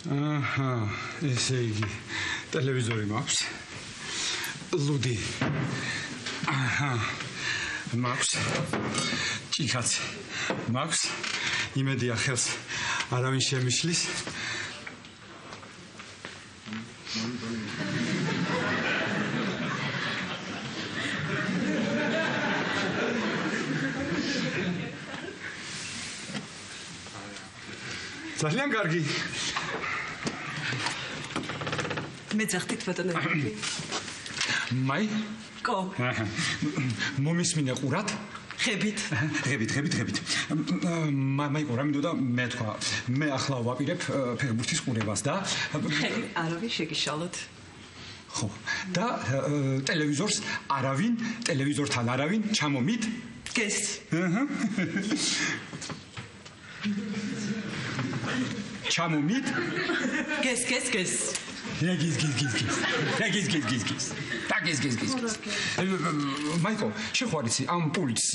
აჰა, ესე იგი, ტელევიზორი მაქვს. ლუდი. აჰა. მაქვს. ჭიქაც. მაქვს. იმედია ხელს არავინ შემიშლის. ძალიან კარგი. მე ძახთით ბატონო. მაი? კო. მომისმინე ყურად? ხებით. ხებით. მაი ყურა მინდოდა მე თქვა. მე ახლა ვაპირებ ფეხბურთის ყურებას და ხელი არავინ შეგიშალოთ. ხო. და ტელევიზორს არავინ, ტელევიზორთან არავინ ჩამომით? გეს. ჩამომით? გეს. გის. მაიკო, შეხوارიცი ამ პულტს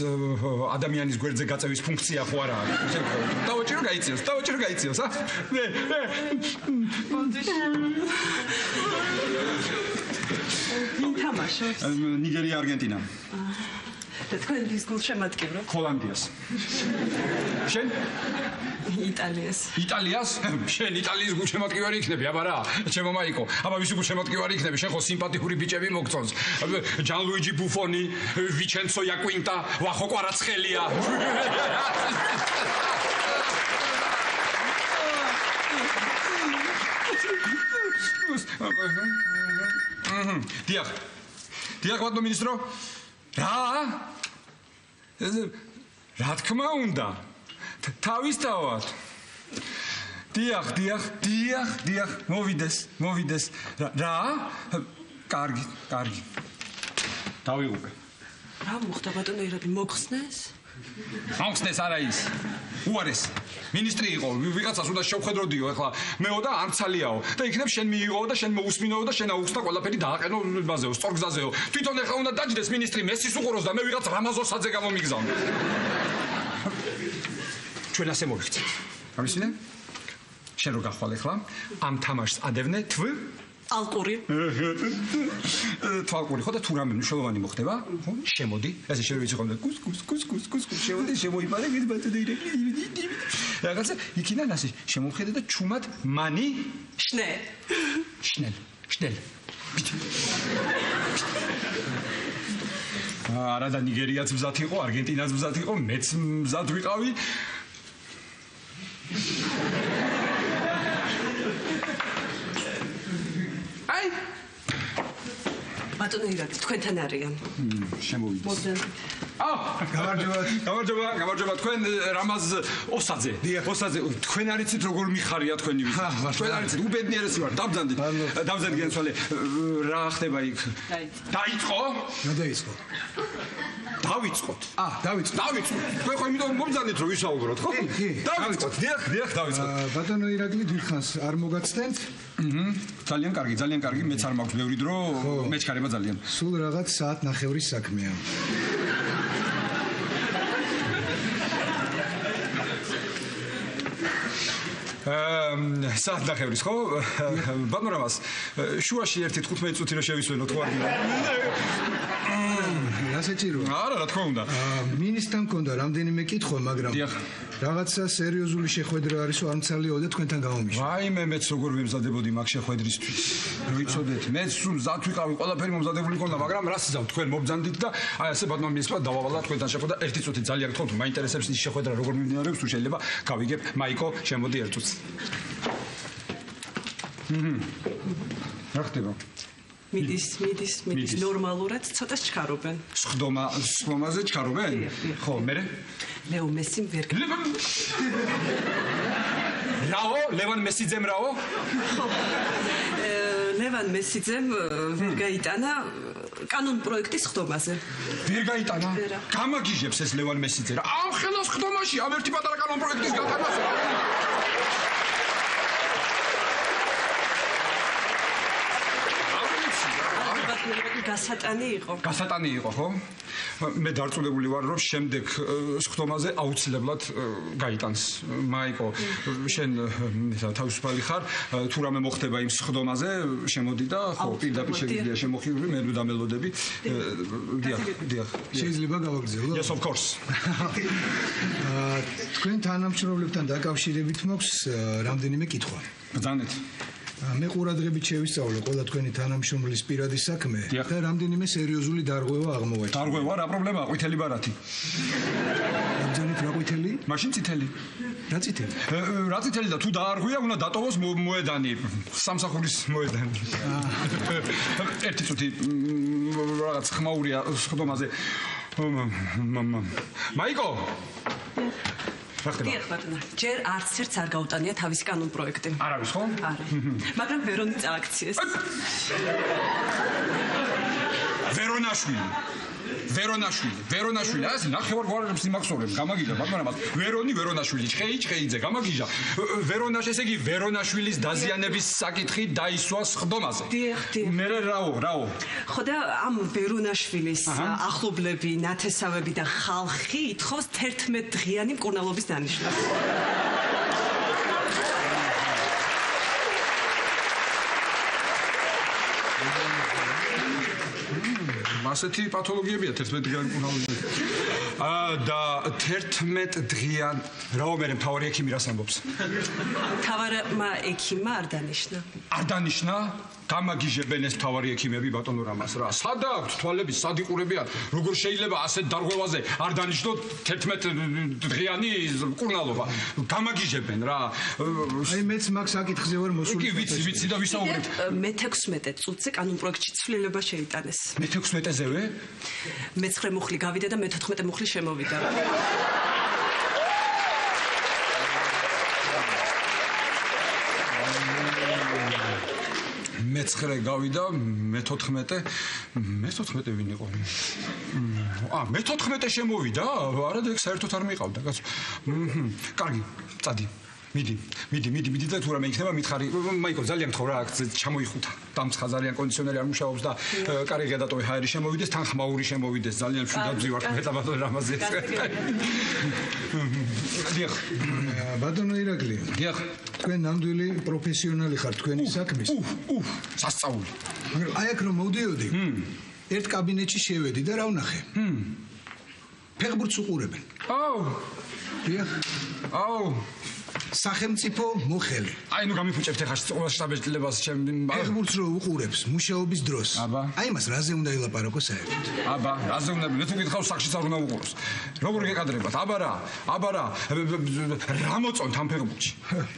ადამიანის გვერდზე გაწევის ფუნქცია ხო არა აქვს? დავაჭირო გაიწიოს, ა? მე. თამაშობს. ნიგერია, არგენტინა. და თქვენ ვის გულ შემატკივრობთ? ჰოლანდიას. შენ? იტალიას? შენ იტალიის გულშემატკივარი იქნები, აბა რა? ჩემო მაიკო, აბა ვისი გულშემატკივარი იქნები? შენ ხო სიმპათიკური ბიჭები მოგწონს. ჯანლუიჯი ბუფონი, ვიჩენცო იაკვინტა, ვახო კვარაცხელია. დიახ, ბატონო მინისტრო. რა თქმა უნდა. თავისთავად. დიახ. მოვიდეს. რა? კარგი. დავიღუპე. რა მოხდა ბატონო ირადი მოგხსნეს? ამხსნეს არა ის. უარეს. მინისტრი იყო, ვიღაცას უნდა შევხედროდიო, ეხლა მეო და არცალიაო. და იქნებ შენ მიიღო და შენ მოусმინოო და შენ აუხსნა ყველაფერი დააყენო ბაზეო, სწორ გზაზეო. თვითონ ეხლა უნდა დაჯდეს მინისტრი მესის უყუროს და მე ვიღაც რამაზოსაძე გამომიგზავნე. ჩვენ ასე მოვიქცეთ. გამისინე? შენ რო გახვალ ეხლა ამ თამაშს ადევნე ალყური. თვალყური ხო და თუ რამე მნიშვნელოვანი მოხდება, ხო? შემოდი, ასე შენ ვიცი ხომ და კუს. შემოდი, შემოიპარე, გიც ბატონო ირაკლი. რაღაცა იქიდან ასე შემოვხედე და ჩუმად მანი შნელ. არა და ნიგერიაც მზად იყო, არგენტინაც მზად იყო, მეც მზად ვიყავი. აი ბატონო ირაკლი თქვენთან არიან. შემოვიდეს. მოგზავნით. გამარჯობა თქვენ რამაზ ოსაძე. თქვენ არიცით როგორ მიხარია თქვენი ვიზა. თქვენ არიცით უბედნიერესი ვარ. დავზენდი გენცვალე. რა ხდება იქ? დაიწყო? რა დაიწყო? დავიწყოთ. დავიწყოთ. თქვენ ხო იმიტომ მომძანეთ რომ ვისაუბროთ, ხო? დავიწყოთ. დიახ, დავიწყოთ. ბატონო ირაკლი დიდხანს არ მოგაცდენთ? ძალიან კარგი, მეც არ მაქვს ბევრი დრო, მეჩქარება ძალიან. სულ რაღაც საათ ნახევრის საქმეა. საათ ნახევრის, ხო? ბატონო რამას, შუაში 1-15 წუთი რა შევისვენოთ, ხო არ გინდა? გასაჭიროა. არა, რა თქმა უნდა. მინისტრთან მქონდა რამდენიმე კითხვა, მაგრამ რაღაცა სერიოზული შეხვედრა არის, არ მცალიაო და თქვენთან გამომიშვა. ვაიმე, მეც როგორ ვემზადებოდი მაგ შეხვედრისთვის. ვიცოდეთ, მეც სულ მზად ვიყავი, ყველაფერი მომზადებული მქონდა, მაგრამ რას იზავ თქვენ მობძანდით და აი ასე ბატონო მინისტრმა დავავალა თქვენთან შეხვედრა 1 წუთი ძალიან გთხოვთ, მაინტერესებს ის შეხვედრა როგორ მიმდინარეობს, თუ შეიძლება გავიგებ. მაიკო, შემოდი 1 წუთს. რა ხდება? მიდის ნორმალურად ცოტა ჩქარობენ. სხდომაზე ჩქარობენ? ხო, მერე? ლეო მესიმ ვერ რაო? ლევან მესიძემ რაო? ლევან მესიძემ ვერ გაიტანა კანონ პროექტის ხდომაზე. ვერ გაიტანა? გამაგიჟებს ეს ლევან მესიძე რა. ამ ხელას ხდომაში ამ ერთი პატარა კანონ პროექტის გატანაზე. გასატანი იყო. გასატანი იყო, ხო? მე დარწმუნებული ვარ, რომ შემდეგ სხდომაზე აუცილებლად გაიტანს. მაიკო, შენ თავისუფალი ხარ, თუ რამე მოხდება იმ სხდომაზე, შემოდი და ხო, პირდაპირ შეგიძლია შემოხიური, მე დამელოდები. დიახ. შეიძლება გავაგრძელო? Yes, of course. თქვენ თანამშრომლებთან დაკავშირებით მაქვს რამდენიმე კითხვა. ბრძანეთ. მე ყურადღებით შევისწავლე ყველა თქვენი თანამშრომლის პირადი საქმე და რამდენიმე სერიოზული დარღვევა აღმოვაჩინე. დარღვევა, რა პრობლემაა? ყვითელი ბარათი. ბრძანეთ რა ყვითელი? მაშინ წითელი. რა წითელი? რა წითელი და თუ დაარღვია, უნდა დატოვოს მოედანი, სამსახურის მოედანი. ერთი წუთი რაღაც ხმაურია სხდომაზე. მაიკო! დიახ, ბატონო. ჯერ არც ერთს არ გაუტანია თავისი კანონ პროექტი. არ არის ხო? არა. მაგრამ ვერონი წააქციეს. ვერონაშვილი, ასე ნახევარ გვარებს იმახსოვრებს, გამაგიჟა, მაგრამ ვერონაშვილი, ჩხეიძე, გამაგიჟა. ესე იგი ვერონაშვილის დაზიანების საკითხი დაისვა სხდომაზე. დიახ. მე რაო. ხო და ამ ვერონაშვილის ახლობლები, ნათესავები და ხალხი ითხოვს 11 დღიანი მკურნალობის დანიშნას. ასეთი პათოლოგიებია 11 დღიანი მკურნალობა. და 11 დღიან რაო მე მთავარი ექიმი რას ამბობს? თავარმა ექიმმა არ დანიშნა. არ დანიშნა? გამაგიჟებენ ეს მთავარი ექიმები ბატონო რამას რა. სად აქვს თვალები, სად იყურებიან? როგორ შეიძლება ასეთ დარღვევაზე არ დანიშნოთ 11 დღიანი მკურნალობა? გამაგიჟებენ რა. აი მეც მაგ საკითხზე ვარ მოსული. კი ვიცი და ვისაუბრებ. მე-16 წუთზე კანონ პროექტში ცვლილება შეიტანეს. მე-16-ზევე? მე-9 მუხლი გავიდა და მე-14 მუხლი შემოვიდა. მე-9 გავიდა, მე-14 ვინ იყო? მე-14 შემოვიდა? არა და ეგ საერთოდ არ მიყავდა, კაცო. კარგი, წადი. მიდი და თუ რამე იქნება მითხარი. მაიკო, ძალიან გთხოვ რა, ჩამოიხუთა. დამცხა ძალიან კონდიციონერი არ მუშაობს და კარი გადატოვე, ჰაერი შემოვიდეს, თან ხმაური შემოვიდეს. ძალიან მშვიდად ვზივარ მეტაბატონ რამაზე. დიახ. ბატონო ირაკლი. დიახ. თქვენ ნამდვილი პროფესიონალი ხართ თქვენი საქმის. სასწაული. აი აქ რომ მოვდიოდი, ერთ კაბინეტში შევედი და რა ვნახე? ფეხბურთს უყურებენ. დიახ. სახელმწიფო მოხელი. აი ნუ გამიფუჭებთ ახლა შტაბ-ეტლებას ჩემ ფეხბურთს რო უყურებს მუშაობის დროს. აი მას რაზე უნდა ელაპარაკო საერთოდ? რაზე უნდა მე თუ გითხავს სახშიც არ უნდა უყუროს. როგორ გეკადრებათ? აბარა რა მოწონთ ამ ფეხბურთში?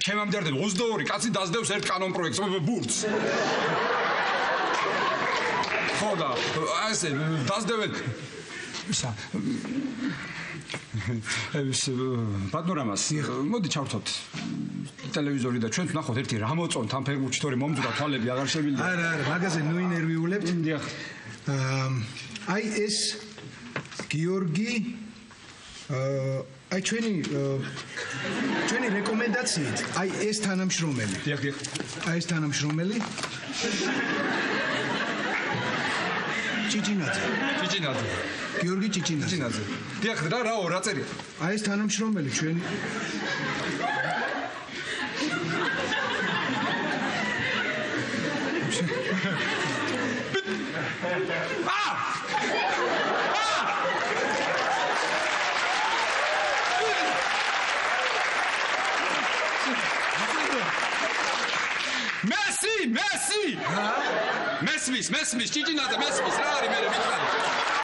ჩემამდე არ 22 კაცი დაძდევს ერთ კანონ პროექტს ბურთს. ხო და ასე დაძდევენ ისა პატრონამას მოდი ჩავთოთ ტელევიზორი და ჩვენ ვნახოთ ერთი რა მოწონთ ამ ფეხბურთში თორე მომძვრა თვალები აღარ შევიდა. არა, მაგაზე ნუ ინერვიულებთ. დიახ. აი ეს გიორგი აი ჩვენი რეკომენდაციით აი ეს თანამშრომელი. დიახ. აი ეს თანამშრომელი ჭიჭინაძე. გიორგი ჭიჭინაძე. დიახ, რა წერია? აი ეს თანამშრომელი ჩვენი მესი! მესმის, ჭიჭინაძე მესმის, რა არის მე მითხარი?